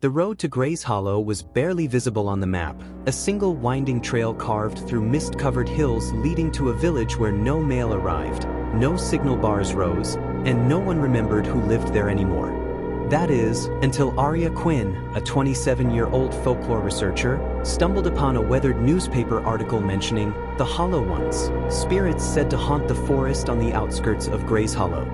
The road to Gray's Hollow was barely visible on the map, a single winding trail carved through mist-covered hills leading to a village where no mail arrived, no signal bars rose, and no one remembered who lived there anymore. That is, until Arya Quinn, a 27-year-old folklore researcher, stumbled upon a weathered newspaper article mentioning the Hollow Ones, spirits said to haunt the forest on the outskirts of Gray's Hollow.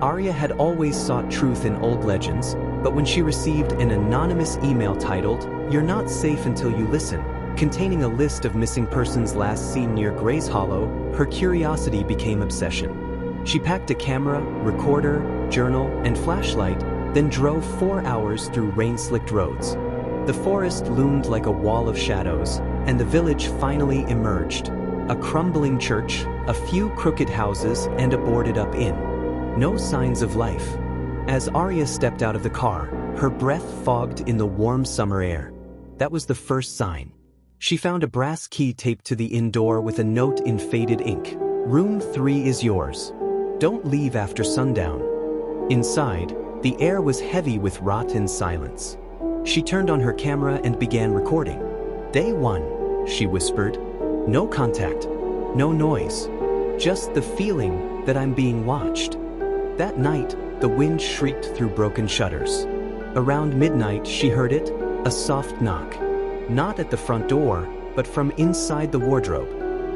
Arya had always sought truth in old legends, but when she received an anonymous email titled, "You're Not Safe Until You Listen," containing a list of missing persons last seen near Gray's Hollow, her curiosity became obsession. She packed a camera, recorder, journal, and flashlight, then drove 4 hours through rain-slicked roads. The forest loomed like a wall of shadows, and the village finally emerged. A crumbling church, a few crooked houses, and a boarded-up inn. No signs of life. As Arya stepped out of the car, her breath fogged in the warm summer air. That was the first sign. She found a brass key taped to the inn door with a note in faded ink. "Room 3 is yours. Don't leave after sundown." Inside, the air was heavy with rot and silence. She turned on her camera and began recording. "Day 1, she whispered. "No contact, no noise. Just the feeling that I'm being watched." That night, the wind shrieked through broken shutters. Around midnight, she heard it, a soft knock. Not at the front door, but from inside the wardrobe.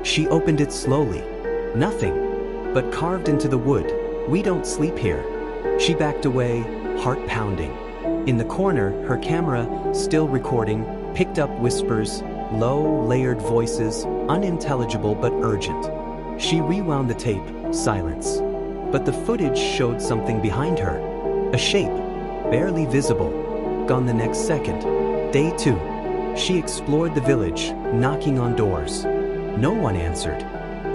She opened it slowly. Nothing, but carved into the wood, "We don't sleep here." She backed away, heart pounding. In the corner, her camera, still recording, picked up whispers, low, layered voices, unintelligible but urgent. She rewound the tape, silence. But the footage showed something behind her. A shape, barely visible, gone the next second. Day 2. She explored the village, knocking on doors. No one answered.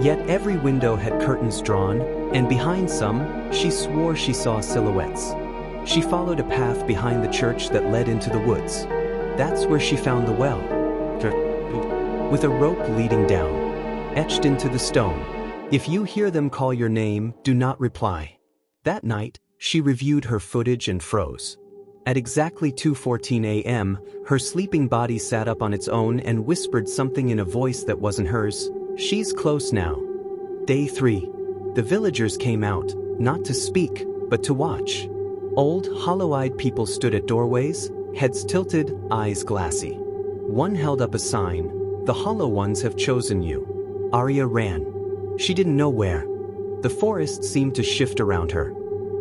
Yet every window had curtains drawn, and behind some, she swore she saw silhouettes. She followed a path behind the church that led into the woods. That's where she found the well, with a rope leading down, etched into the stone. "If you hear them call your name, do not reply." That night, she reviewed her footage and froze. At exactly 2:14 a.m., her sleeping body sat up on its own and whispered something in a voice that wasn't hers. "She's close now." Day 3. The villagers came out, not to speak, but to watch. Old, hollow-eyed people stood at doorways, heads tilted, eyes glassy. One held up a sign, "The Hollow Ones have chosen you." Arya ran. She didn't know where. The forest seemed to shift around her.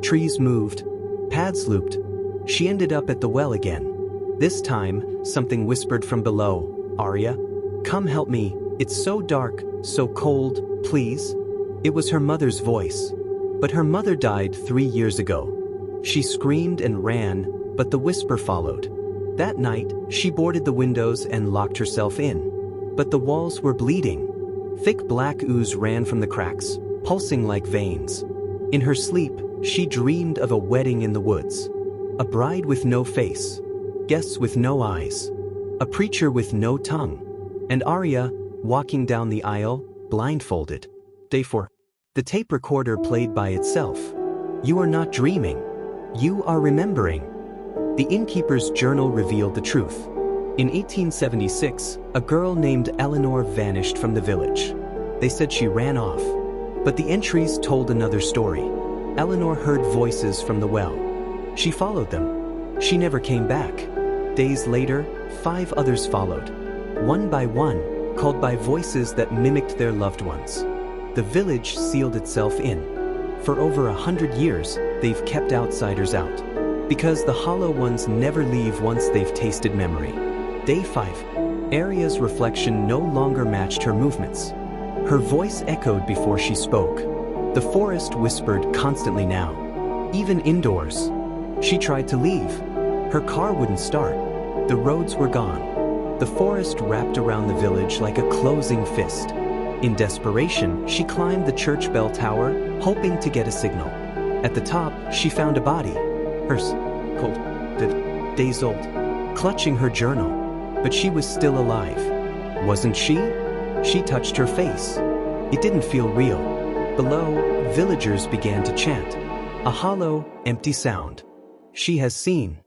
Trees moved. Paths looped. She ended up at the well again. This time, something whispered from below, "Arya, come help me. It's so dark, so cold, please." It was her mother's voice. But her mother died 3 years ago. She screamed and ran, but the whisper followed. That night, she boarded the windows and locked herself in. But the walls were bleeding. Thick black ooze ran from the cracks, pulsing like veins. In her sleep, she dreamed of a wedding in the woods. A bride with no face, guests with no eyes, a preacher with no tongue, and Arya, walking down the aisle, blindfolded. Day 4. The tape recorder played by itself. "You are not dreaming. You are remembering." The innkeeper's journal revealed the truth. In 1876, a girl named Eleanor vanished from the village. They said she ran off. But the entries told another story. Eleanor heard voices from the well. She followed them. She never came back. Days later, 5 others followed. One by one, called by voices that mimicked their loved ones. The village sealed itself in. For over 100 years, they've kept outsiders out. Because the Hollow Ones never leave once they've tasted memory. Day 5. Arya's reflection no longer matched her movements. Her voice echoed before she spoke. The forest whispered constantly now. Even indoors. She tried to leave. Her car wouldn't start. The roads were gone. The forest wrapped around the village like a closing fist. In desperation, she climbed the church bell tower, hoping to get a signal. At the top, she found a body. Hers, cold, days old, clutching her journal. But she was still alive. Wasn't she? She touched her face. It didn't feel real. Below, villagers began to chant. A hollow, empty sound. "She has seen.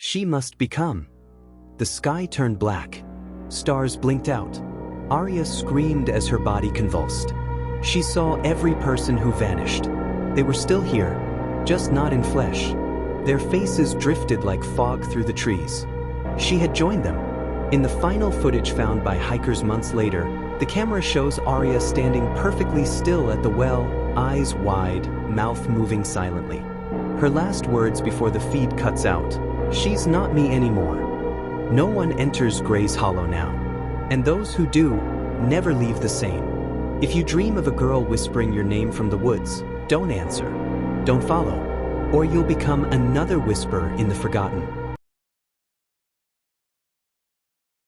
She must become. The sky turned black. Stars blinked out. Arya screamed as her body convulsed. She saw every person who vanished. They were still here, just not in flesh. Their faces drifted like fog through the trees. She had joined them. In the final footage found by hikers months later, the camera shows Arya standing perfectly still at the well, eyes wide, mouth moving silently. Her last words before the feed cuts out: "She's not me anymore." No one enters Grey's Hollow now, and those who do never leave the same. If you dream of a girl whispering your name from the woods, don't answer, don't follow, or you'll become another whisper in the forgotten.